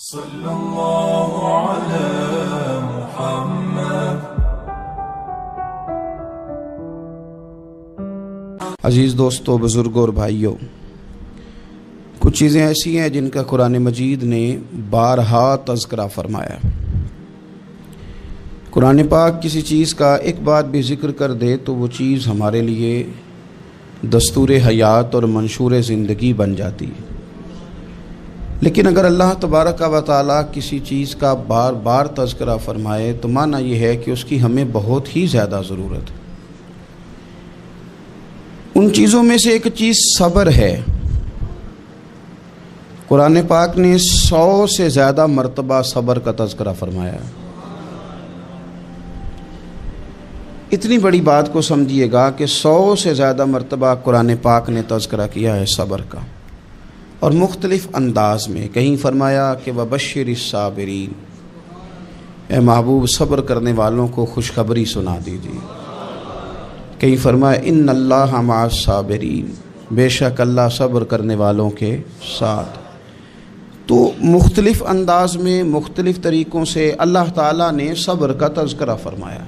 صلی اللہ علی محمد۔ عزیز دوستو، بزرگوں اور بھائیوں، کچھ چیزیں ایسی ہیں جن کا قرآن مجید نے بارہا تذکرہ فرمایا۔ قرآن پاک کسی چیز کا ایک بات بھی ذکر کر دے تو وہ چیز ہمارے لیے دستور حیات اور منشور زندگی بن جاتی ہے۔ لیکن اگر اللہ تبارک و تعالیٰ کسی چیز کا بار بار تذکرہ فرمائے تو معنی یہ ہے کہ اس کی ہمیں بہت ہی زیادہ ضرورت ہے۔ ان چیزوں میں سے ایک چیز صبر ہے۔ قرآن پاک نے 100 سے زیادہ مرتبہ صبر کا تذکرہ فرمایا۔ اتنی بڑی بات کو سمجھیے گا کہ 100 سے زیادہ مرتبہ قرآن پاک نے تذکرہ کیا ہے صبر کا، اور مختلف انداز میں۔ کہیں فرمایا کہ وبشر الصابرین، اے محبوب صبر کرنے والوں کو خوشخبری سنا دیجیے۔ کہیں فرمایا ان اللہ مع الصابرین، بے شک اللہ صبر کرنے والوں کے ساتھ۔ تو مختلف انداز میں، مختلف طریقوں سے اللہ تعالیٰ نے صبر کا تذکرہ فرمایا۔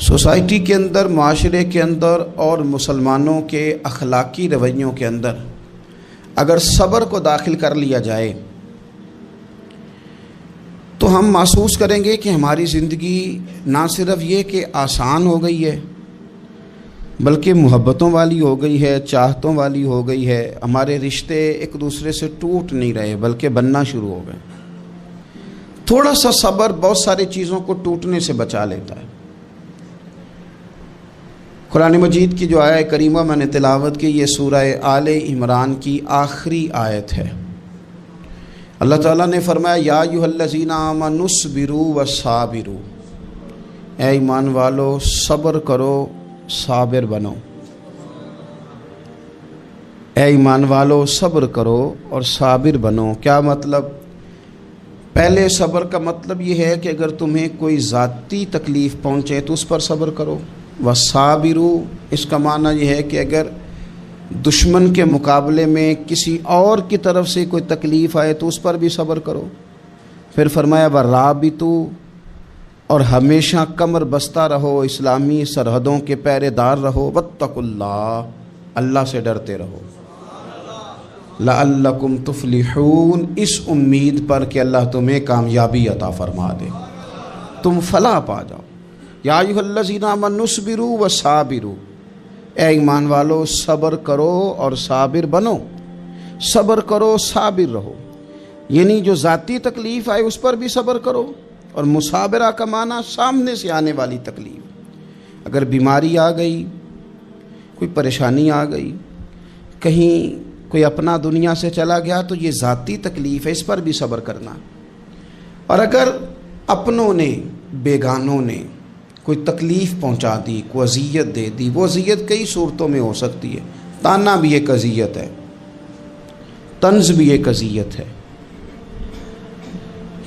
سوسائٹی کے اندر، معاشرے کے اندر اور مسلمانوں کے اخلاقی رویوں کے اندر اگر صبر کو داخل کر لیا جائے تو ہم محسوس کریں گے کہ ہماری زندگی نہ صرف یہ کہ آسان ہو گئی ہے بلکہ محبتوں والی ہو گئی ہے، چاہتوں والی ہو گئی ہے۔ ہمارے رشتے ایک دوسرے سے ٹوٹ نہیں رہے بلکہ بننا شروع ہو گئے۔ تھوڑا سا صبر بہت ساری چیزوں کو ٹوٹنے سے بچا لیتا ہے۔ قرآن مجید کی جو آیت کریمہ میں نے تلاوت کی، یہ سورہ آل عمران کی آخری آیت ہے۔ اللہ تعالیٰ نے فرمایا یا ایھا الذین آمنوا اصبروا وصابروا، اے ایمان والو صبر کرو، صابر بنو۔ اے ایمان والو صبر کرو اور صابر بنو۔ کیا مطلب؟ پہلے صبر کا مطلب یہ ہے کہ اگر تمہیں کوئی ذاتی تکلیف پہنچے تو اس پر صبر کرو۔ وصابروا، اس کا معنی یہ ہے کہ اگر دشمن کے مقابلے میں کسی اور کی طرف سے کوئی تکلیف آئے تو اس پر بھی صبر کرو۔ پھر فرمایا ورابطوا، اور ہمیشہ کمر بستہ رہو، اسلامی سرحدوں کے پہرے دار رہو۔ واتقوا اللہ، اللہ سے ڈرتے رہو۔ لعلکم تفلحون، اس امید پر کہ اللہ تمہیں کامیابی عطا فرما دے، تم فلاح پا جاؤ۔ یا ایھا الذین آمنوا اصبروا وصابروا، اے ایمان والو صبر کرو اور صابر بنو۔ صبر کرو، صابر رہو، یعنی جو ذاتی تکلیف آئے اس پر بھی صبر کرو۔ اور مصابرہ کا معنی سامنے سے آنے والی تکلیف۔ اگر بیماری آ گئی، کوئی پریشانی آ گئی، کہیں کوئی اپنا دنیا سے چلا گیا تو یہ ذاتی تکلیف ہے، اس پر بھی صبر کرنا۔ اور اگر اپنوں نے، بیگانوں نے کوئی تکلیف پہنچا دی، کوئی اذیت دے دی، وہ اذیت کئی صورتوں میں ہو سکتی ہے۔ تانا بھی ایک اذیت ہے، طنز بھی ایک اذیت ہے،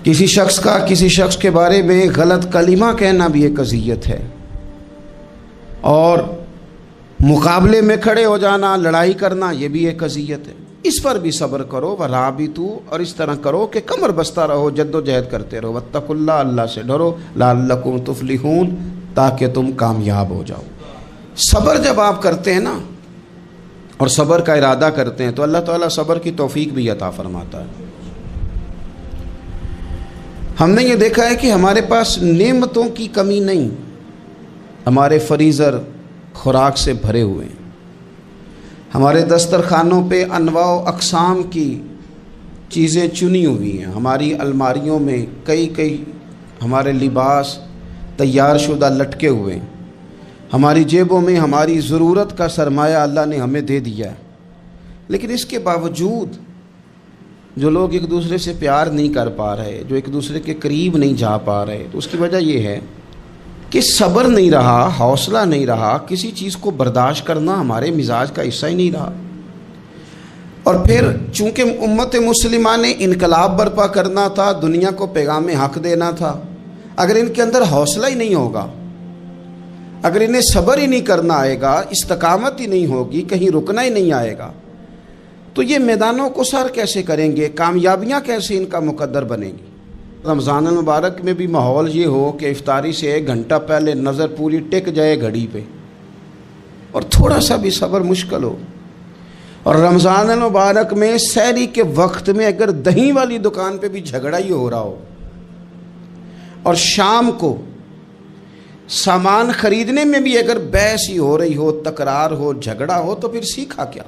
کسی شخص کے بارے میں غلط کلمہ کہنا بھی ایک اذیت ہے، اور مقابلے میں کھڑے ہو جانا، لڑائی کرنا، یہ بھی ایک اذیت ہے۔ اس پر بھی صبر کرو۔ ورابطوا، اور اس طرح کرو کہ کمر بستہ رہو، جد و جہد کرتے رہو۔ واتقوا اللہ، اللہ سے ڈرو۔ لعلکم تفلحون، تاکہ تم کامیاب ہو جاؤ۔ صبر جب آپ کرتے ہیں نا، اور صبر کا ارادہ کرتے ہیں، تو اللہ تعالیٰ صبر کی توفیق بھی عطا فرماتا ہے۔ ہم نے یہ دیکھا ہے کہ ہمارے پاس نعمتوں کی کمی نہیں، ہمارے فریزر خوراک سے بھرے ہوئے ہیں، ہمارے دسترخوانوں پہ انواع و اقسام کی چیزیں چنی ہوئی ہیں، ہماری الماریوں میں کئی ہمارے لباس تیار شدہ لٹکے ہوئے ہیں، ہماری جیبوں میں ہماری ضرورت کا سرمایہ اللہ نے ہمیں دے دیا ہے۔ لیکن اس کے باوجود جو لوگ ایک دوسرے سے پیار نہیں کر پا رہے، جو ایک دوسرے کے قریب نہیں جا پا رہے، تو اس کی وجہ یہ ہے کہ صبر نہیں رہا، حوصلہ نہیں رہا، کسی چیز کو برداشت کرنا ہمارے مزاج کا حصہ ہی نہیں رہا۔ اور پھر چونکہ امت مسلمہ نے انقلاب برپا کرنا تھا، دنیا کو پیغام حق دینا تھا، اگر ان کے اندر حوصلہ ہی نہیں ہوگا، اگر انہیں صبر ہی نہیں کرنا آئے گا، استقامت ہی نہیں ہوگی، کہیں رکنا ہی نہیں آئے گا، تو یہ میدانوں کو سر کیسے کریں گے؟ کامیابیاں کیسے ان کا مقدر بنیں گی؟ رمضان المبارک میں بھی ماحول یہ ہو کہ افطاری سے 1 گھنٹہ پہلے نظر پوری ٹک جائے گھڑی پہ، اور تھوڑا سا بھی صبر مشکل ہو. اور رمضان المبارک میں سحری کے وقت میں اگر دہی والی دکان پہ بھی جھگڑا ہی ہو رہا ہو، اور شام کو سامان خریدنے میں بھی اگر بحث ہی ہو رہی ہو، تکرار ہو، جھگڑا ہو، تو پھر سیکھا کیا؟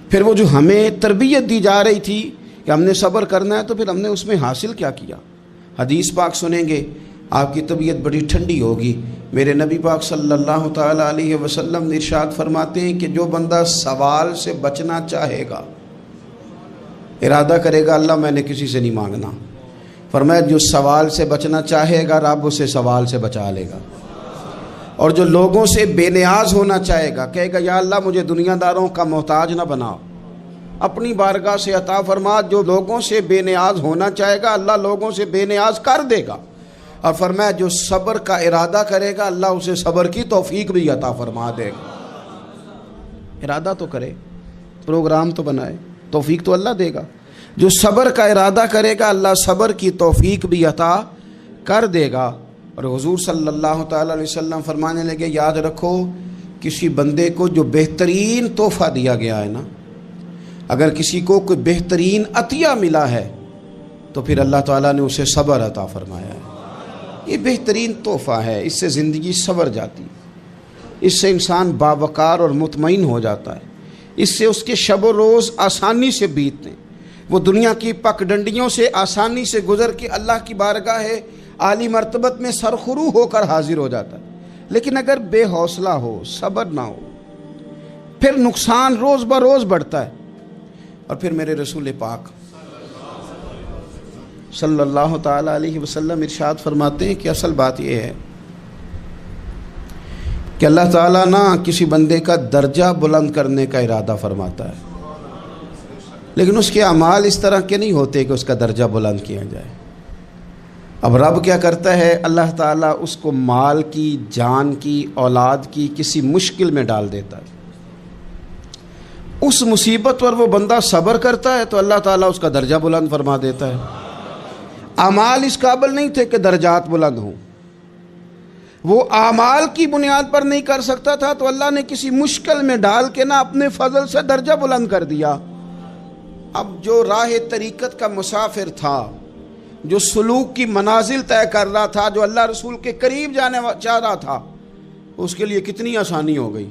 پھر وہ جو ہمیں تربیت دی جا رہی تھی کہ ہم نے صبر کرنا ہے، تو پھر ہم نے اس میں حاصل کیا کیا؟ حدیث پاک سنیں گے آپ کی طبیعت بڑی ٹھنڈی ہوگی. میرے نبی پاک صلی اللہ تعالیٰ علیہ وسلم ارشاد فرماتے ہیں کہ جو بندہ سوال سے بچنا چاہے گا، ارادہ کرے گا اللہ میں نے کسی سے نہیں مانگنا، فرمایا جو سوال سے بچنا چاہے گا رب اسے سوال سے بچا لے گا. اور جو لوگوں سے بے نیاز ہونا چاہے گا، کہے گا یا اللہ مجھے دنیا داروں کا محتاج نہ بناؤ، اپنی بارگاہ سے عطا فرما. جو لوگوں سے بے نیاز ہونا چاہے گا اللہ لوگوں سے بے نیاز کر دے گا. اور فرمایا جو صبر کا ارادہ کرے گا اللہ اسے صبر کی توفیق بھی عطا فرما دے گا. ارادہ تو کرے، پروگرام تو بنائے، توفیق تو اللہ دے گا. جو صبر کا ارادہ کرے گا اللہ صبر کی توفیق بھی عطا کر دے گا. اور حضور صلی اللہ تعالیٰ علیہ وسلم فرمانے لگے یاد رکھو کسی بندے کو جو بہترین تحفہ دیا گیا ہے نا، اگر کسی کو کوئی بہترین عطیہ ملا ہے تو پھر اللہ تعالیٰ نے اسے صبر عطا فرمایا ہے. یہ بہترین تحفہ ہے، اس سے زندگی سنور جاتی ہے، اس سے انسان باوقار اور مطمئن ہو جاتا ہے، اس سے اس کے شب و روز آسانی سے بیتتے ہیں، وہ دنیا کی پگڈنڈیوں سے آسانی سے گزر کے اللہ کی بارگاہ عالی مرتبت میں سرخرو ہو کر حاضر ہو جاتا ہے. لیکن اگر بے حوصلہ ہو، صبر نہ ہو، پھر نقصان روز بروز بڑھتا ہے. اور پھر میرے رسول پاک صلی اللہ تعالیٰ علیہ وسلم ارشاد فرماتے ہیں کہ اصل بات یہ ہے کہ اللہ تعالیٰ نہ کسی بندے کا درجہ بلند کرنے کا ارادہ فرماتا ہے، لیکن اس کے اعمال اس طرح کے نہیں ہوتے کہ اس کا درجہ بلند کیا جائے. اب رب کیا کرتا ہے؟ اللہ تعالیٰ اس کو مال کی، جان کی، اولاد کی کسی مشکل میں ڈال دیتا ہے. اس مصیبت پر وہ بندہ صبر کرتا ہے تو اللہ تعالیٰ اس کا درجہ بلند فرما دیتا ہے. اعمال اس قابل نہیں تھے کہ درجات بلند ہوں، وہ اعمال کی بنیاد پر نہیں کر سکتا تھا تو اللہ نے کسی مشکل میں ڈال کے نہ اپنے فضل سے درجہ بلند کر دیا. اب جو راہ طریقت کا مسافر تھا، جو سلوک کی منازل طے کر رہا تھا، جو اللہ رسول کے قریب جانے چاہ رہا تھا، اس کے لیے کتنی آسانی ہو گئی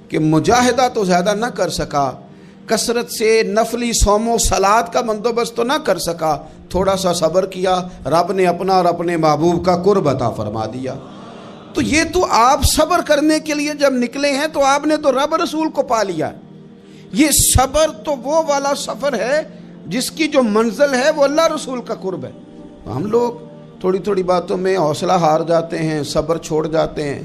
کہ مجاہدہ تو زیادہ نہ کر سکا، کثرت سے نفلی صوم و صلات کا بندوبست تو نہ کر سکا، تھوڑا سا صبر کیا، رب نے اپنا اور اپنے محبوب کا قرب عطا فرما دیا. تو یہ تو آپ صبر کرنے کے لیے جب نکلے ہیں تو آپ نے تو رب رسول کو پا لیا. یہ صبر تو وہ والا سفر ہے جس کی جو منزل ہے وہ اللہ رسول کا قرب ہے. ہم لوگ تھوڑی تھوڑی باتوں میں حوصلہ ہار جاتے ہیں، صبر چھوڑ جاتے ہیں،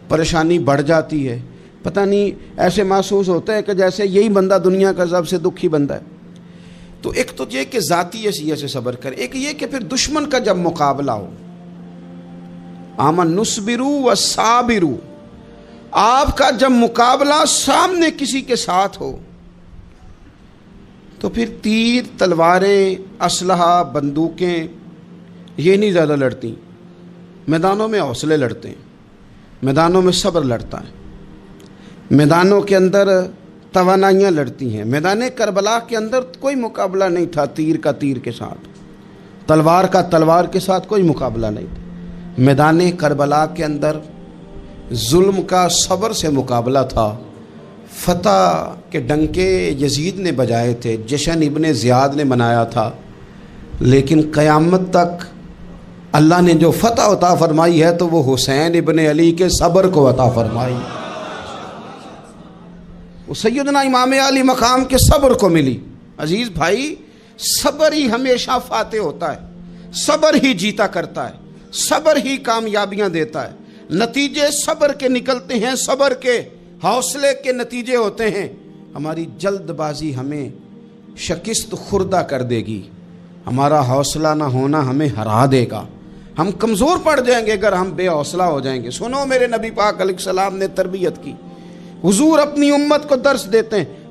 پریشانی بڑھ جاتی ہے. پتہ نہیں ایسے محسوس ہوتا ہے کہ جیسے یہی بندہ دنیا کا سب سے دکھی بندہ ہے. تو ایک تو یہ کہ ذاتی حیثیت سے صبر کرے، ایک یہ کہ پھر دشمن کا جب مقابلہ ہو، آمن نصبرو و صابرو، آپ کا جب مقابلہ سامنے کسی کے ساتھ ہو تو پھر تیر، تلواریں، اسلحہ، بندوقیں یہ نہیں زیادہ لڑتی. میدانوں میں حوصلے لڑتے ہیں، میدانوں میں صبر لڑتا ہے، میدانوں کے اندر توانائیاں لڑتی ہیں. میدان کربلا کے اندر کوئی مقابلہ نہیں تھا تیر کا تیر کے ساتھ، تلوار کا تلوار کے ساتھ کوئی مقابلہ نہیں تھا. میدان کربلا کے اندر ظلم کا صبر سے مقابلہ تھا. فتح کے ڈنکے یزید نے بجائے تھے، جشن ابن زیاد نے منایا تھا، لیکن قیامت تک اللہ نے جو فتح عطا فرمائی ہے تو وہ حسین ابن علی کے صبر کو عطا فرمائی، وہ سیدنا امام علی مقام کے صبر کو ملی. عزیز بھائی، صبر ہی ہمیشہ فاتح ہوتا ہے، صبر ہی جیتا کرتا ہے، صبر ہی کامیابیاں دیتا ہے. نتیجے صبر کے نکلتے ہیں، صبر کے، حوصلے کے نتیجے ہوتے ہیں. ہماری جلد بازی ہمیں شکست خوردہ کر دے گی، ہمارا حوصلہ نہ ہونا ہمیں ہرا دے گا. ہم کمزور پڑ جائیں گے اگر ہم بے حوصلہ ہو جائیں گے. سنو، میرے نبی پاک علیہ السلام نے تربیت کی. حضور اپنی امت کو درس دیتے ہیں،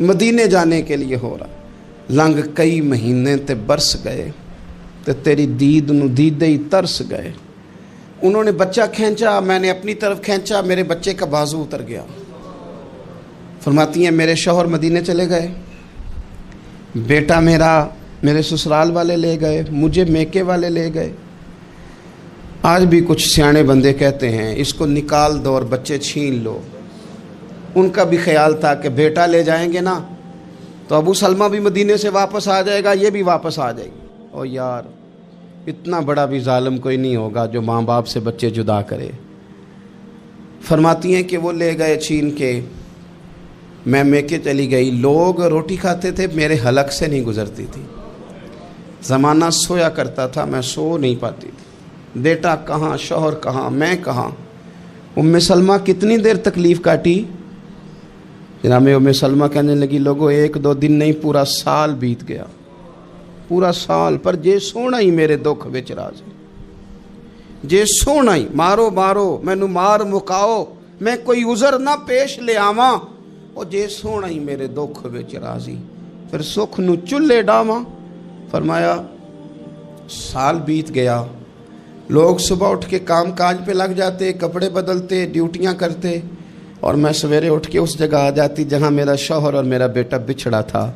مدینے جانے کے لیے ہو رہا۔ لنگ کئی مہینے تے برس گئے تے تیری دید نو دیدے ہی ترس گئے۔ انہوں نے بچہ کھینچا، میں نے اپنی طرف کھینچا، میرے بچے کا بازو اتر گیا۔ فرماتی ہیں میرے شوہر مدینے چلے گئے، بیٹا میرا میرے سسرال والے لے گئے، مجھے میکے والے لے گئے۔ آج بھی کچھ سیانے بندے کہتے ہیں اس کو نکال دو اور بچے چھین لو۔ ان کا بھی خیال تھا کہ بیٹا لے جائیں گے نا تو ابو سلمہ بھی مدینے سے واپس آ جائے گا، یہ بھی واپس آ جائے گی۔ اور یار اتنا بڑا بھی ظالم کوئی نہیں ہوگا جو ماں باپ سے بچے جدا کرے۔ فرماتی ہیں کہ وہ لے گئے چھین کے، میں میکے چلی گئی۔ لوگ روٹی کھاتے تھے، میرے حلق سے نہیں گزرتی تھی۔ زمانہ سویا کرتا تھا، میں سو نہیں پاتی تھی۔ بیٹا کہاں، شوہر کہاں، میں کہاں۔ ام سلمہ کتنی دیر تکلیف کاٹی؟ جناب ام سلمہ کہنے لگی لوگوں 1-2 دن نہیں، پورا سال بیت گیا، پورا سال، پر جے سونا ہی میرے دکھ وچ راضی، جے سونا ہی مارو مارو مینو مار مکاؤ، میں کوئی عذر نہ پیش لے آواں، او جے سونا ہی میرے دکھ وچ راضی، پھر سکھ نو چلے ڈاواں۔ فرمایا سال بیت گیا، لوگ صبح اٹھ کے کام کاج پہ لگ جاتے، کپڑے بدلتے، ڈیوٹیاں کرتے، اور میں سویرے اٹھ کے اس جگہ آ جاتی جہاں میرا شوہر اور میرا بیٹا بچھڑا تھا۔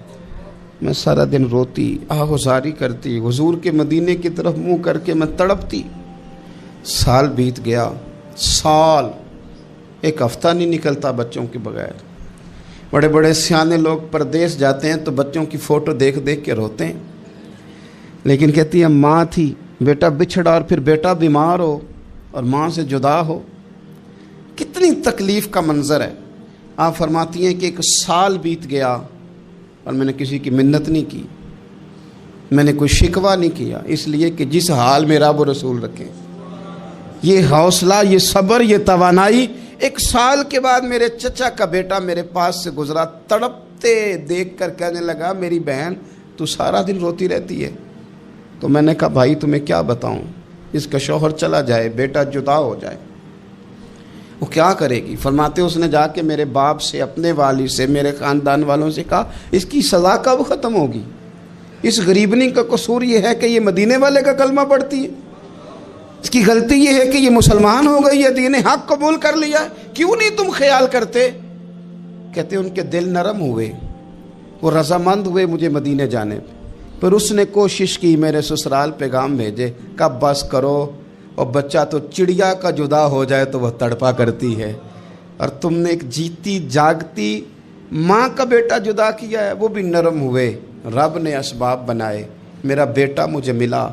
میں سارا دن روتی، آہوزاری کرتی، حضور کے مدینے کی طرف منہ کر کے میں تڑپتی۔ سال بیت گیا، سال، ایک ہفتہ نہیں نکلتا بچوں کے بغیر۔ بڑے بڑے سیانے لوگ پردیس جاتے ہیں تو بچوں کی فوٹو دیکھ دیکھ کے روتے ہیں، لیکن کہتی ہیں ماں تھی، بیٹا بچھڑا اور پھر بیٹا بیمار ہو اور ماں سے جدا ہو، کتنی تکلیف کا منظر ہے۔ آپ فرماتی ہیں کہ 1 سال بیت گیا اور میں نے کسی کی منت نہیں کی، میں نے کوئی شکوہ نہیں کیا، اس لیے کہ جس حال میں رب و رسول رکھیں۔ یہ حوصلہ، یہ صبر، یہ توانائی 1 سال کے بعد میرے چچا کا بیٹا میرے پاس سے گزرا، تڑپتے دیکھ کر کہنے لگا میری بہن تو سارا دن روتی رہتی ہے۔ تو میں نے کہا بھائی تمہیں کیا بتاؤں، اس کا شوہر چلا جائے، بیٹا جدا ہو جائے، وہ کیا کرے گی؟ فرماتے اس نے جا کے میرے باپ سے، اپنے والد سے، میرے خاندان والوں سے کہا اس کی سزا کب ختم ہوگی؟ اس غریبنی کا قصور یہ ہے کہ یہ مدینے والے کا کلمہ پڑھتی ہے، اس کی غلطی یہ ہے کہ یہ مسلمان ہو گئی ہے، دین حق قبول کر لیا ہے، کیوں نہیں تم خیال کرتے؟ کہتے ان کے دل نرم ہوئے، وہ رضامند ہوئے مجھے مدینے جانے پہ۔ پھر اس نے کوشش کی، میرے سسرال پیغام بھیجے، کب بس کرو، اور بچہ تو چڑیا کا جدا ہو جائے تو وہ تڑپا کرتی ہے، اور تم نے ایک جیتی جاگتی ماں کا بیٹا جدا کیا ہے۔ وہ بھی نرم ہوئے، رب نے اسباب بنائے، میرا بیٹا مجھے ملا۔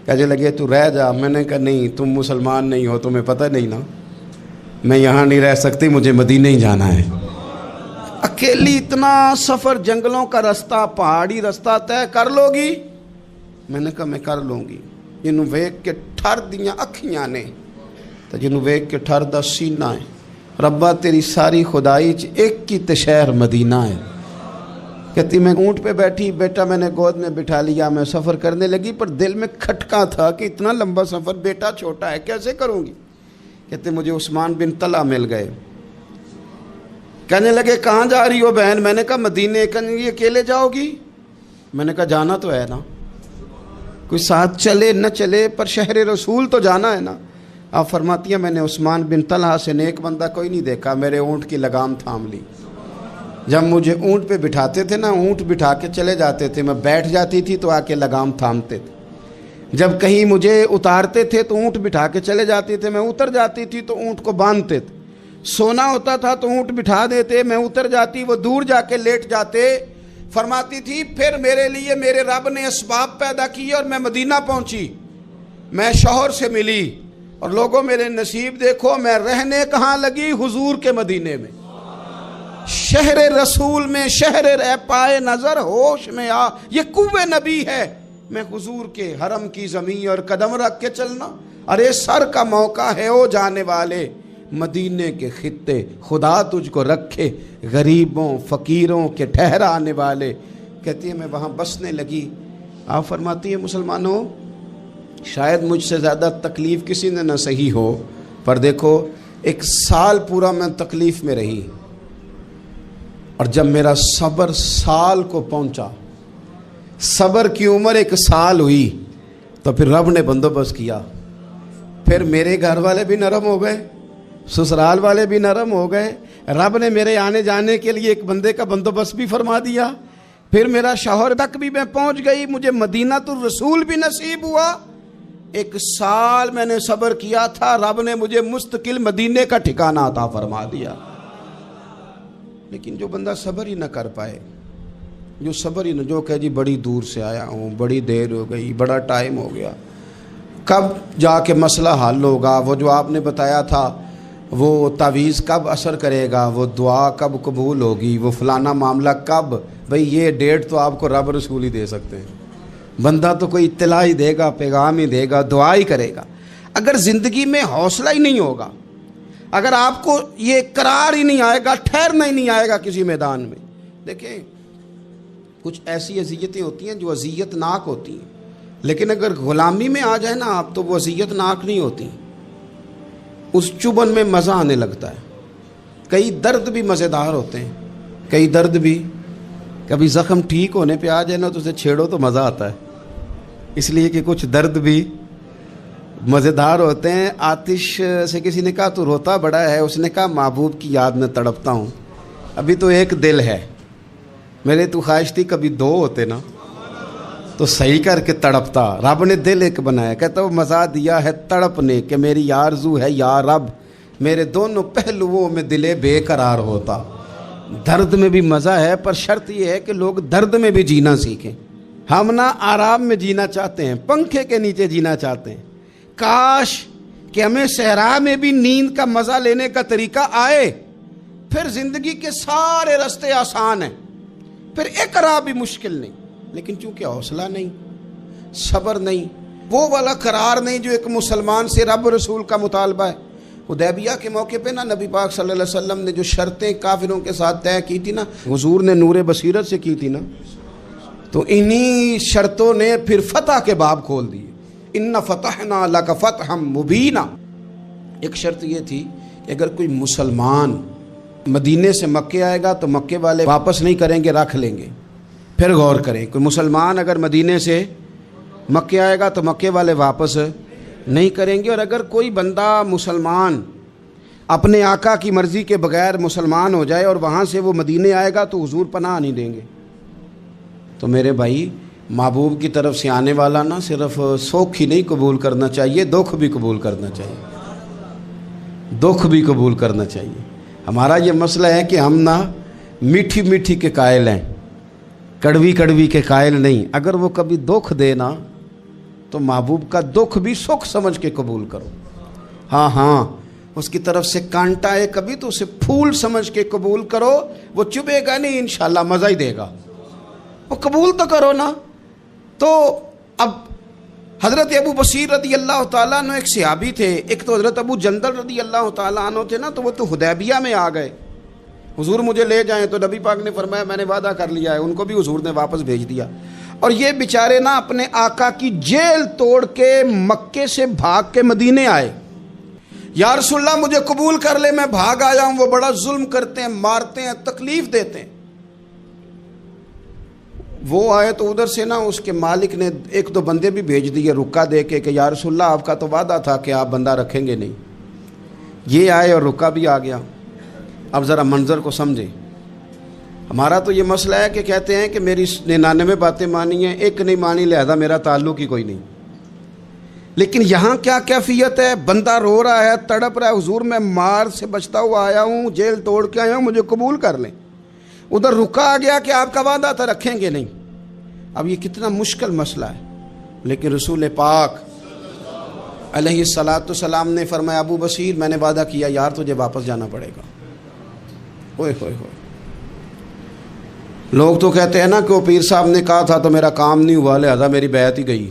کہنے لگے تو رہ جا، میں نے کہا نہیں، تم مسلمان نہیں ہو، تمہیں پتہ نہیں نا، میں یہاں نہیں رہ سکتی، مجھے مدینے ہی جانا ہے۔ اکیلی اتنا سفر، جنگلوں کا رستہ، پہاڑی رستہ طے کر لو گی؟ میں نے کہا میں کر لوں گی۔ جنوں ویک کے ٹھر دیاں اکھیاں نے تو جنوں ویک کے ٹھر دا سینہ ہے، ربا تیری ساری خدائی چ ایک کی تے شہر مدینہ ہے۔ کہتی میں اونٹ پہ بیٹھی، بیٹا میں نے گود میں بٹھا لیا، میں سفر کرنے لگی، پر دل میں کھٹکا تھا کہ اتنا لمبا سفر، بیٹا چھوٹا ہے، کیسے کروں گی؟ کہتے مجھے عثمان بن طلحہ مل گئے، کہنے لگے کہاں جا رہی ہو بہن؟ میں نے کہا مدینے۔ کہنے لگے اکیلے جاؤ گی؟ میں نے کہا جانا تو ہے نا، کوئی ساتھ چلے نہ چلے پر شہر رسول تو جانا ہے نا۔ آپ فرماتی ہیں میں نے عثمان بن طلحہ سے نیک بندہ کوئی نہیں دیکھا، میرے اونٹ کی لگام تھام لی۔ جب مجھے اونٹ پہ بٹھاتے تھے نا، اونٹ بٹھا کے چلے جاتے تھے، میں بیٹھ جاتی تھی تو آ کے لگام تھامتے تھے۔ جب کہیں مجھے اتارتے تھے تو اونٹ بٹھا کے چلے جاتے تھے، میں اتر جاتی تھی تو اونٹ کو باندھتے تھے۔ سونا ہوتا تھا تو اونٹ بٹھا دیتے، میں اتر جاتی، وہ دور جا کے لیٹ جاتے۔ فرماتی تھی پھر میرے لیے میرے رب نے اسباب پیدا کیے اور میں مدینہ پہنچی، میں شوہر سے ملی، اور لوگوں میرے نصیب دیکھو، میں رہنے کہاں لگی؟ حضور کے مدینے میں، شہر رسول میں، شہر رہ پائے نظر ہوش میں آ، یہ کوہ نبی ہے، میں حضور کے حرم کی زمین اور قدم رکھ کے چلنا، ارے سر کا موقع ہے او جانے والے، مدینے کے خطے خدا تجھ کو رکھے، غریبوں فقیروں کے ٹھہرانے والے۔ کہتی ہے میں وہاں بسنے لگی۔ آپ فرماتی ہیں مسلمانوں، شاید مجھ سے زیادہ تکلیف کسی نے نہ سہی ہو، پر دیکھو 1 سال پورا میں تکلیف میں رہی، اور جب میرا صبر سال کو پہنچا، صبر کی عمر 1 سال ہوئی، تو پھر رب نے بندوبست کیا، پھر میرے گھر والے بھی نرم ہو گئے، سسرال والے بھی نرم ہو گئے، رب نے میرے آنے جانے کے لیے ایک بندے کا بندوبست بھی فرما دیا، پھر میرا شوہر تک بھی میں پہنچ گئی، مجھے مدینہ الرسول بھی نصیب ہوا۔ 1 سال میں نے صبر کیا تھا، رب نے مجھے مستقل مدینے کا ٹھکانہ عطا فرما دیا۔ لیکن جو بندہ صبر ہی نہ کر پائے، جو صبر ہی نہ، جو کہ جی بڑی دور سے آیا ہوں، بڑی دیر ہو گئی، بڑا ٹائم ہو گیا، کب جا کے مسئلہ حل ہوگا، وہ جو آپ نے بتایا تھا وہ تعویذ کب اثر کرے گا، وہ دعا کب قبول ہوگی، وہ فلانا معاملہ کب، بھئی یہ ڈیٹ تو آپ کو رب رسول ہی دے سکتے ہیں، بندہ تو کوئی اطلاع ہی دے گا، پیغام ہی دے گا، دعا ہی کرے گا۔ اگر زندگی میں حوصلہ ہی نہیں ہوگا، اگر آپ کو یہ قرار ہی نہیں آئے گا، ٹھہرنا ہی نہیں آئے گا کسی میدان میں۔ دیکھیں کچھ ایسی اذیتیں ہوتی ہیں جو اذیت ناک ہوتی ہیں، لیکن اگر غلامی میں آ جائے نا آپ، تو وہ اذیت ناک نہیں ہوتی، اس چبن میں مزہ آنے لگتا ہے۔ کئی درد بھی مزیدار ہوتے ہیں، کئی درد بھی، کبھی زخم ٹھیک ہونے پہ آ جائے نا تو اسے چھیڑو تو مزہ آتا ہے، اس لیے کہ کچھ درد بھی مزیدار ہوتے ہیں۔ آتش سے کسی نے کہا تو روتا بڑا ہے، اس نے کہا محبوب کی یاد میں تڑپتا ہوں، ابھی تو ایک دل ہے، میرے تو خواہش تھی کبھی 2 ہوتے نا تو صحیح کر کے تڑپتا۔ رب نے دل ایک بنایا، کہتا وہ مزہ دیا ہے تڑپ نے، کہ میری آرزو ہے یا رب میرے دونوں پہلوؤں میں دل بے قرار ہوتا۔ درد میں بھی مزہ ہے، پر شرط یہ ہے کہ لوگ درد میں بھی جینا سیکھیں۔ ہم نہ آرام میں جینا چاہتے ہیں، پنکھے کے نیچے جینا چاہتے ہیں، کاش کہ ہمیں صحرا میں بھی نیند کا مزہ لینے کا طریقہ آئے، پھر زندگی کے سارے راستے آسان ہیں، پھر اقرا بھی مشکل نہیں۔ لیکن چونکہ حوصلہ نہیں، صبر نہیں، وہ والا قرار نہیں جو ایک مسلمان سے رب رسول کا مطالبہ ہے۔ حدیبیہ کے موقع پہ نا نبی پاک صلی اللہ علیہ وسلم نے جو شرطیں کافروں کے ساتھ طے کی تھی نا، حضور نے نور بصیرت سے کی تھی نا، تو انہی شرطوں نے پھر فتح کے باب کھول دیے۔ ان فتحنا لک فتحا مبینا۔ ایک شرط یہ تھی کہ اگر کوئی مسلمان مدینے سے مکے آئے گا تو مکے والے واپس نہیں کریں گے، رکھ لیں گے۔ پھر غور کریں، کوئی مسلمان اگر مدینے سے مکے آئے گا تو مکے والے واپس نہیں کریں گے، اور اگر کوئی بندہ مسلمان اپنے آقا کی مرضی کے بغیر مسلمان ہو جائے اور وہاں سے وہ مدینے آئے گا تو حضور پناہ نہیں دیں گے۔ تو میرے بھائی، محبوب کی طرف سے آنے والا نہ صرف سوکھ ہی نہیں قبول کرنا چاہیے، دکھ بھی قبول کرنا چاہیے، دکھ بھی قبول کرنا چاہیے۔ ہمارا یہ مسئلہ ہے کہ ہم نہ میٹھی میٹھی کے قائل ہیں، کڑوی کڑوی کے قائل نہیں۔ اگر وہ کبھی دکھ دے نا تو محبوب کا دکھ بھی سکھ سمجھ کے قبول کرو۔ ہاں اس کی طرف سے کانٹا ہے کبھی تو اسے پھول سمجھ کے قبول کرو، وہ چبھے گا نہیں، انشاءاللہ مزہ ہی دے گا، وہ قبول تو کرو نا۔ تو اب حضرت ابو بصیر رضی اللہ تعالیٰ عنہ ایک صحابی تھے، ایک تو حضرت ابو جندل رضی اللہ تعالیٰ عنہ تھے نا، تو وہ تو حدیبیہ میں آ گئے، حضور مجھے لے جائیں، تو نبی پاک نے فرمایا میں نے وعدہ کر لیا ہے، ان کو بھی حضور نے واپس بھیج دیا۔ اور یہ بیچارے نا اپنے آقا کی جیل توڑ کے مکے سے بھاگ کے مدینے آئے، یا رسول اللہ مجھے قبول کر لے، میں بھاگ آیا ہوں، وہ بڑا ظلم کرتے ہیں، مارتے ہیں، تکلیف دیتے ہیں۔ وہ آئے تو ادھر سے نا اس کے مالک نے 1-2 بندے بھی بھیج دیے رکا دے کے کہ یا رسول اللہ آپ کا تو وعدہ تھا کہ آپ بندہ رکھیں گے نہیں۔ یہ آئے اور رکا بھی آ گیا۔ اب ذرا منظر کو سمجھیں۔ ہمارا تو یہ مسئلہ ہے کہ کہتے ہیں کہ میری 99 باتیں مانی ہیں، ایک نہیں مانی، لہذا میرا تعلق ہی کوئی نہیں۔ لیکن یہاں کیا کیفیت ہے؟ بندہ رو رہا ہے، تڑپ رہا ہے، حضور میں مار سے بچتا ہوا آیا ہوں، جیل توڑ کے آیا ہوں، مجھے قبول کر لیں۔ ادھر رکا آ گیا کہ آپ کا وعدہ تھا رکھیں گے نہیں۔ اب یہ کتنا مشکل مسئلہ ہے، لیکن رسول پاک علیہ السلام نے فرمایا ابو بصیر میں نے وعدہ کیا یار تجھے واپس جانا پڑے گا۔ اوئے ہوئے ہوئے، لوگ تو کہتے ہیں نا کہ وہ پیر صاحب نے کہا تھا تو میرا کام نہیں ہوا، لہذا میری بیعت ہی گئی،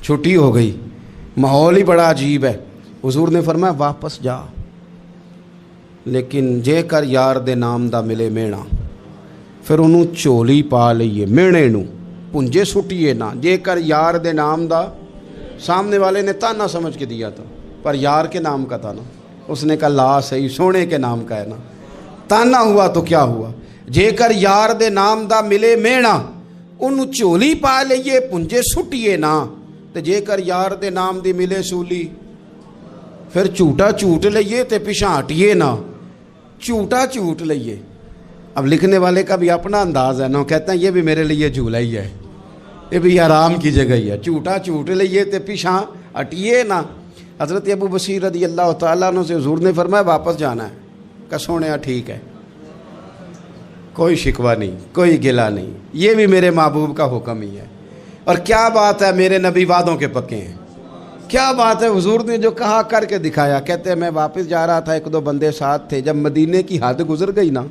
چھٹی ہو گئی، ماحول ہی بڑا عجیب ہے۔ حضور نے فرمایا واپس جا، لیکن جے کر یار دے نام دا ملے مینا، پھر انہوں چولی پا لئیے مینے نو پنجے سٹیے نا، جے کر یار دے نام دا، سامنے والے نے تانا سمجھ کے دیا تھا پر یار کے نام کا تھا نا، اس نے کہا لا صحیح سونے کے نام کا ہے نا، تانا ہوا تو کیا ہوا، جے کر یار دے نام دا ملے مینا انہوں چولی پا لئیے پنجے سٹیے نا، تے جے کر یار دے نام دی ملے سولی پھر چوٹا چوٹ لئیے تے پیچھے ہٹیے نا، چوٹا چوٹ لئیے۔ اب لکھنے والے کا بھی اپنا انداز ہے نا، کہتے ہیں یہ بھی میرے لیے جھولا ہی ہے، یہ بھی آرام کی جگہ ہی ہے، چوٹا چوٹ لئیے تے پیچھے ہٹیے نا۔ حضرت ابو بصیر رضی اللہ تعالیٰ عنہ سے حضور نے فرمایا واپس جانا ہے، کہ سونے ٹھیک ہے، کوئی شکوہ نہیں، کوئی گلہ نہیں، یہ بھی میرے محبوب کا حکم ہی ہے۔ اور کیا بات ہے، میرے نبی وعدوں کے پکے ہیں، کیا بات ہے، حضور نے جو کہا کر کے دکھایا۔ کہتے ہیں میں واپس جا رہا تھا، ایک دو بندے ساتھ تھے، جب مدینے کی حد گزر گئی نا،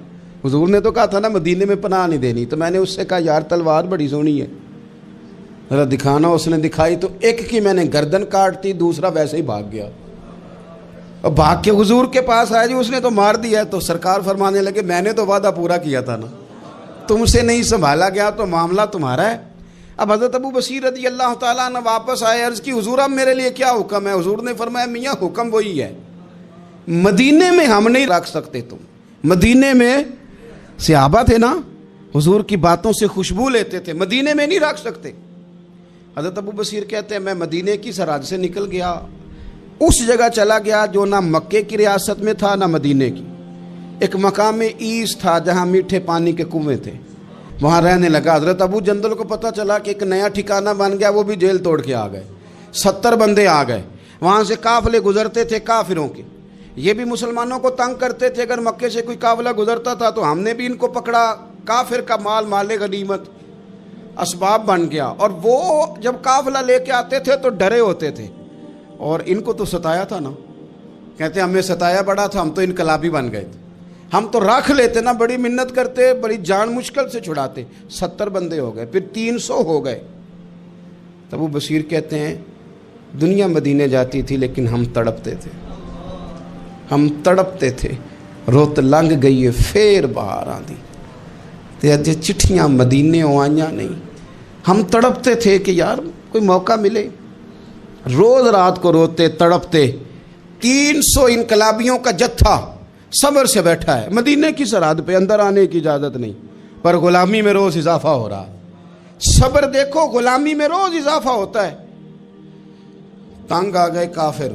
حضور نے تو کہا تھا نا مدینے میں پناہ نہیں دینی، تو میں نے اس سے کہا یار تلوار بڑی سونی ہے، ذرا دکھانا۔ اس نے دکھائی تو ایک کی میں نے گردن کاٹ دی، دوسرا ویسے ہی بھاگ گیا، اور بھاگ کے حضور کے پاس آیا، جی اس نے تو مار دیا۔ تو سرکار فرمانے لگے میں نے تو وعدہ پورا کیا تھا نا، تم سے نہیں سنبھالا گیا تو معاملہ تمہارا ہے۔ اب حضرت ابو بصیر رضی اللہ تعالیٰ عنہ واپس آئے، عرض کی حضور اب میرے لیے کیا حکم ہے؟ حضور نے فرمایا میاں حکم وہی ہے، مدینے میں ہم نہیں رکھ سکتے، تم مدینے میں صحابہ تھے نا، حضور کی باتوں سے خوشبو لیتے تھے، مدینے میں نہیں رکھ سکتے۔ حضرت ابو بصیر کہتے ہیں میں مدینے کی سرحد سے نکل گیا، اس جگہ چلا گیا جو نہ مکے کی ریاست میں تھا نہ مدینے کی، ایک مقام ایس تھا جہاں میٹھے پانی کے کنویں تھے، وہاں رہنے لگا۔ حضرت ابو جندل کو پتہ چلا کہ ایک نیا ٹھکانہ بن گیا، وہ بھی جیل توڑ کے آ گئے، 70 بندے آ گئے، وہاں سے قافلے گزرتے تھے کافروں کے، یہ بھی مسلمانوں کو تنگ کرتے تھے، اگر مکے سے کوئی قافلہ گزرتا تھا تو ہم نے بھی ان کو پکڑا، کافر کا مال مال غنیمت اسباب بن گیا۔ اور وہ جب قافلہ لے کے آتے تھے تو ڈرے ہوتے تھے، اور ان کو تو ستایا تھا نا، کہتے ہمیں ستایا بڑا تھا، ہم تو انقلابی بن گئے تھے، ہم تو رکھ لیتے نا، بڑی منت کرتے، بڑی جان مشکل سے چھڑاتے، 70 بندے ہو گئے، پھر 300 ہو گئے۔ تب وہ بصیر کہتے ہیں دنیا مدینے جاتی تھی لیکن ہم تڑپتے تھے، ہم تڑپتے تھے، روت لنگ گئی ہے پھر باہر آندی تے اج چٹھیاں مدینے آئیاں نہیں، ہم تڑپتے تھے کہ یار کوئی موقع ملے، روز رات کو روتے تڑپتے۔ 300 انقلابیوں کا جتھا صبر سے بیٹھا ہے مدینے کی سرحد پہ، اندر آنے کی اجازت نہیں، پر غلامی میں روز اضافہ ہو رہا ہے۔ صبر دیکھو، غلامی میں روز اضافہ ہوتا ہے۔ تنگ آ گئے کافر،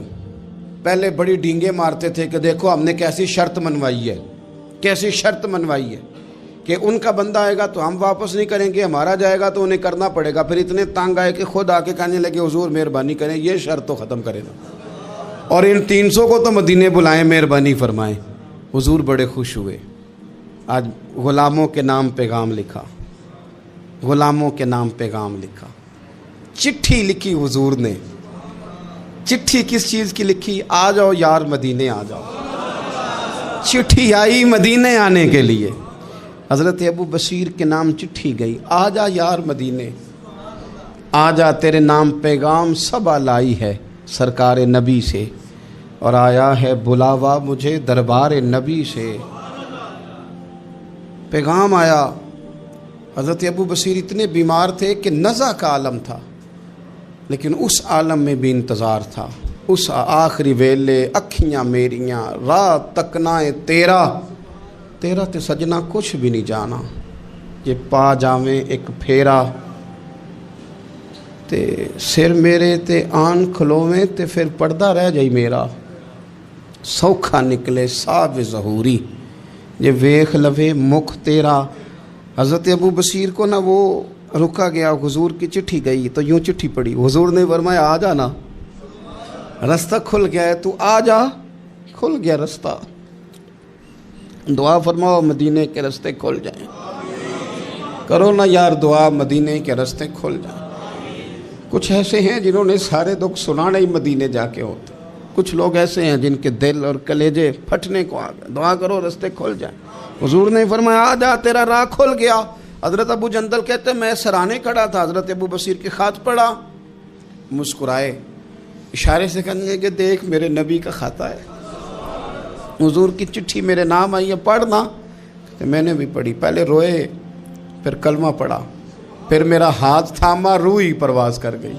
پہلے بڑی ڈینگیں مارتے تھے کہ دیکھو ہم نے کیسی شرط منوائی ہے، کیسی شرط منوائی ہے کہ ان کا بندہ آئے گا تو ہم واپس نہیں کریں گے، ہمارا جائے گا تو انہیں کرنا پڑے گا۔ پھر اتنے تنگ آئے کہ خود آ کے کہنے لگے حضور مہربانی کریں، یہ شرط تو ختم کرے نا، اور ان 300 کو تو مدینے بلائیں، مہربانی فرمائیں۔ حضور بڑے خوش ہوئے، آج غلاموں کے نام پیغام لکھا، غلاموں کے نام پیغام لکھا، چٹھی لکھی حضور نے۔ چٹھی کس چیز کی لکھی؟ آ جاؤ یار مدینے آ جاؤ، چٹھی آئی مدینے آنے کے لیے۔ حضرت ابو بصیر کے نام چٹھی گئی، آ جا یار مدینے، آ جا تیرے نام پیغام صبا لائی ہے سرکار نبی سے، اور آیا ہے بلاوا مجھے دربار نبی سے۔ پیغام آیا۔ حضرت ابو بصیر اتنے بیمار تھے کہ نزع کا عالم تھا، لیکن اس عالم میں بھی انتظار تھا۔ اس آخری ویلے اکھیاں میریاں رات تکنائے تیرا، تیرا تے سجنا کچھ بھی نہیں جانا، یہ پا جاویں ایک پھیرا، تے سر میرے تے آن کھلوویں تے پھر پردہ رہ جائی میرا، سوکھا نکلے صاحب ظہوری، یہ ویخ لوے مکھ تیرا۔ حضرت ابو بصیر کو نا وہ رکا گیا، حضور کی چٹھی گئی تو یوں چٹھی پڑی، حضور نے فرمایا آ جانا، رستہ کھل گیا ہے، تو آ جا، کھل گیا رستہ۔ دعا فرماؤ مدینے کے رستے کھل جائیں، کرو نا یار دعا مدینے کے رستے کھل جائیں۔ کچھ ایسے ہیں جنہوں نے سارے دکھ سنانے ہی مدینے جا کے ہوتے، کچھ لوگ ایسے ہیں جن کے دل اور کلیجے پھٹنے کو آ گئے، دعا کرو رستے کھل جائیں۔ حضور نے فرمایا آ جا تیرا راہ کھل گیا۔ حضرت ابو جندل کہتے ہیں میں سرانے کھڑا تھا، حضرت ابو بصیر کے خط پڑھا، مسکرائے، اشارے سے کہنے لگے کہ دیکھ میرے نبی کا خط ہے، حضور کی چٹھی میرے نام آئی ہے، پڑھنا۔ تو میں نے بھی پڑھی، پہلے روئے، پھر کلمہ پڑھا، پھر میرا ہاتھ تھاما، روح ہی پرواز کر گئی،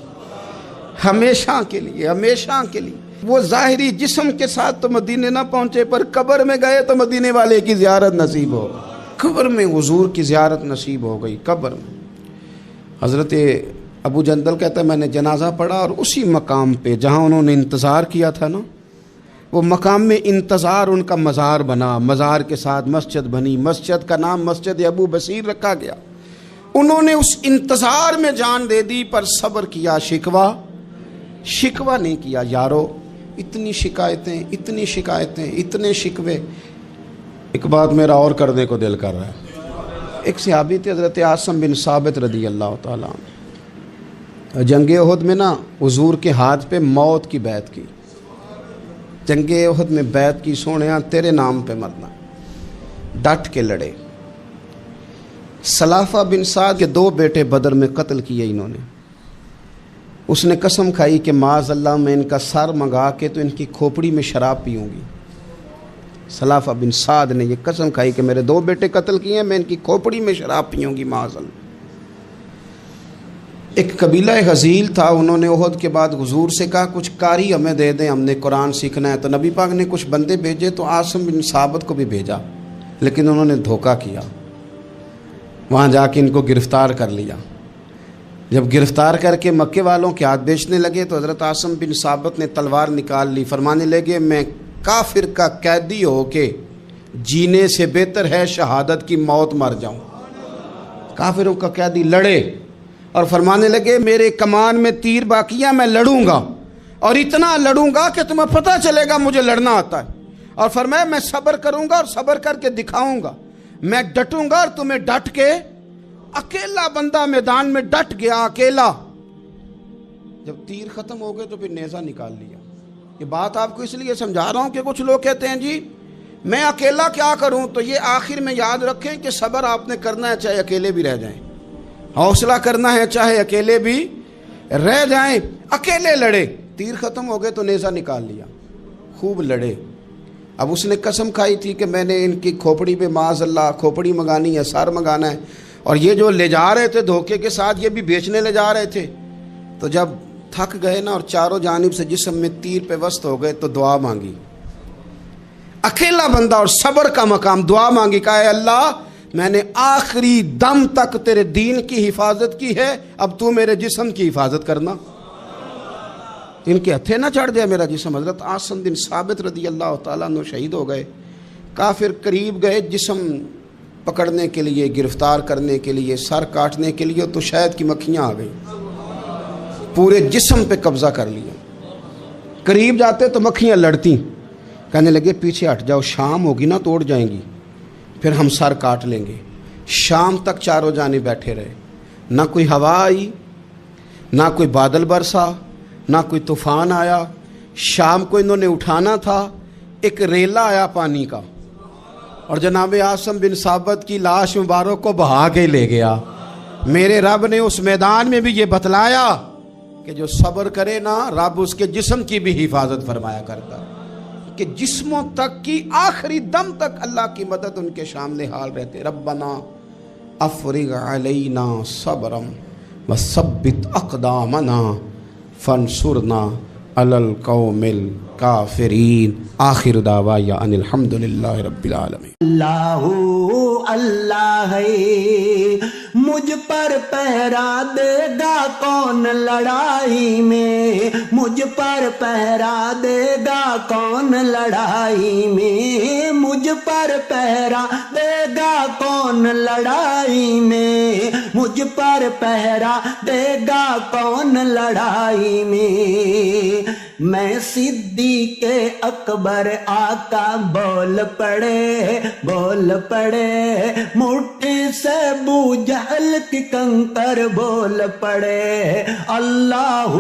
ہمیشہ کے لیے، ہمیشہ کے لیے۔ وہ ظاہری جسم کے ساتھ تو مدینے نہ پہنچے، پر قبر میں گئے تو مدینے والے کی زیارت نصیب ہو، قبر میں حضور کی زیارت نصیب ہو گئی۔ قبر میں حضرت ابو جندل کہتا ہے میں نے جنازہ پڑھا اور اسی مقام پہ جہاں انہوں نے انتظار کیا تھا نا، وہ مقام میں انتظار ان کا مزار بنا، مزار کے ساتھ مسجد بنی، مسجد کا نام مسجد ابو بصیر رکھا گیا۔ انہوں نے اس انتظار میں جان دے دی، پر صبر کیا، شکوہ نہیں کیا۔ یارو اتنی شکایتیں، اتنے شکوے۔ ایک بات میرا اور کرنے کو دل کر رہا ہے۔ ایک صحابی تھے حضرت عاصم بن ثابت رضی اللہ تعالیٰ عنہ، جنگ احد میں نا حضور کے ہاتھ پہ موت کی بیعت کی، جنگ احد میں بیعت کی، سونیا تیرے نام پہ مرنا، ڈٹ کے لڑے۔ سلافہ بن سعد کے 2 بیٹے بدر میں قتل کیے انہوں نے۔ اس نے قسم کھائی کہ معاذ اللہ میں ان کا سر منگا کے تو ان کی کھوپڑی میں شراب پیوں گی۔ سلافہ بن سعد نے یہ قسم کھائی کہ میرے 2 بیٹے قتل کیے ہیں، میں ان کی کھوپڑی میں شراب پیوں گی معاذ اللہ۔ ایک قبیلہ غزیل تھا، انہوں نے احد کے بعد حضور سے کہا کچھ قاری ہمیں دے دیں، ہم نے قرآن سیکھنا ہے۔ تو نبی پاک نے کچھ بندے بھیجے، تو عاصم بن ثابت کو بھی بھیجا، لیکن انہوں نے دھوکہ کیا، وہاں جا کے ان کو گرفتار کر لیا۔ جب گرفتار کر کے مکے والوں کے ہاتھ بیچنے لگے تو حضرت عاصم بن ثابت نے تلوار نکال لی، فرمانے لگے میں کافر کا قیدی ہو کے جینے سے بہتر ہے شہادت کی موت مر جاؤں۔ کافروں کا قیدی لڑے اور فرمانے لگے میرے کمان میں تیر باقی ہے، میں لڑوں گا اور اتنا لڑوں گا کہ تمہیں پتہ چلے گا مجھے لڑنا آتا ہے۔ اور فرمایا میں صبر کروں گا اور صبر کر کے دکھاؤں گا، میں ڈٹوں گا اور تمہیں ڈٹ کے۔ اکیلا بندہ میدان میں ڈٹ گیا، اکیلا۔ جب تیر ختم ہو گئے تو پھر نیزہ نکال لیا۔ یہ بات آپ کو اس لیے سمجھا رہا ہوں کہ کچھ لوگ کہتے ہیں جی میں اکیلا کیا کروں، تو یہ آخر میں یاد رکھیں کہ صبر آپ نے کرنا ہے چاہے اکیلے بھی رہ جائیں، حوصلہ کرنا ہے چاہے اکیلے بھی رہ جائیں۔ اکیلے لڑے، تیر ختم ہو گئے تو نیزہ نکال لیا، خوب لڑے۔ اب اس نے قسم کھائی تھی کہ میں نے ان کی کھوپڑی پہ معاذ اللہ کھوپڑی منگانی ہے، سر منگانا ہے، اور یہ جو لے جا رہے تھے دھوکے کے ساتھ یہ بھی بیچنے لے جا رہے تھے۔ تو جب تھک گئے نا اور چاروں جانب سے جسم میں تیر پہ وسط ہو گئے تو دعا مانگی، اکیلا بندہ اور صبر کا مقام، دعا مانگی، کہا اے اللہ میں نے آخری دم تک تیرے دین کی حفاظت کی ہے، اب تو میرے جسم کی حفاظت کرنا، ان کے ہتھے نہ چڑھ جائے میرا جسم۔ حضرت عاصم بن ثابت رضی اللہ تعالیٰ عنہ شہید ہو گئے۔ کافر قریب گئے جسم پکڑنے کے لیے، گرفتار کرنے کے لیے، سر کاٹنے کے لیے، تو شہد کی مکھیاں آ گئیں، پورے جسم پہ قبضہ کر لیا۔ قریب جاتے تو مکھیاں لڑتی، کہنے لگے پیچھے ہٹ جاؤ، شام ہوگی نا توڑ جائیں گی، پھر ہم سر کاٹ لیں گے۔ شام تک چاروں جانے بیٹھے رہے، نہ کوئی ہوا آئی، نہ کوئی بادل برسا، نہ کوئی طوفان آیا۔ شام کو انہوں نے اٹھانا تھا، ایک ریلا آیا پانی کا اور جناب عاصم بن ثابت کی لاش مبارک کو بہا کے لے گیا۔ میرے رب نے اس میدان میں بھی یہ بتلایا کہ جو صبر کرے نا رب اس کے جسم کی بھی حفاظت فرمایا کرتا، کہ جسموں تک کی آخری دم تک اللہ کی مدد ان کے سامنے حال رہتے۔ ربنا افرغ علینا صبرا وثبت اقدامنا فانصرنا علی القوم الکافرین۔ آخر دعوایا ان الحمدللہ رب العالمین۔ اللہ اللہ ہے، مجھ پر پہرا دے گا کون لڑائی میں، مجھ پر پہرا دے گا کون لڑائی میں، مجھ پر پہرا دے گا کون لڑائی میں، مجھ پر پہرا دے گا کون لڑائی میں۔ میں صدیق اکبر آقا بول پڑے، مٹھی سے ابو جہل کی کنکر بول پڑے۔ اللہ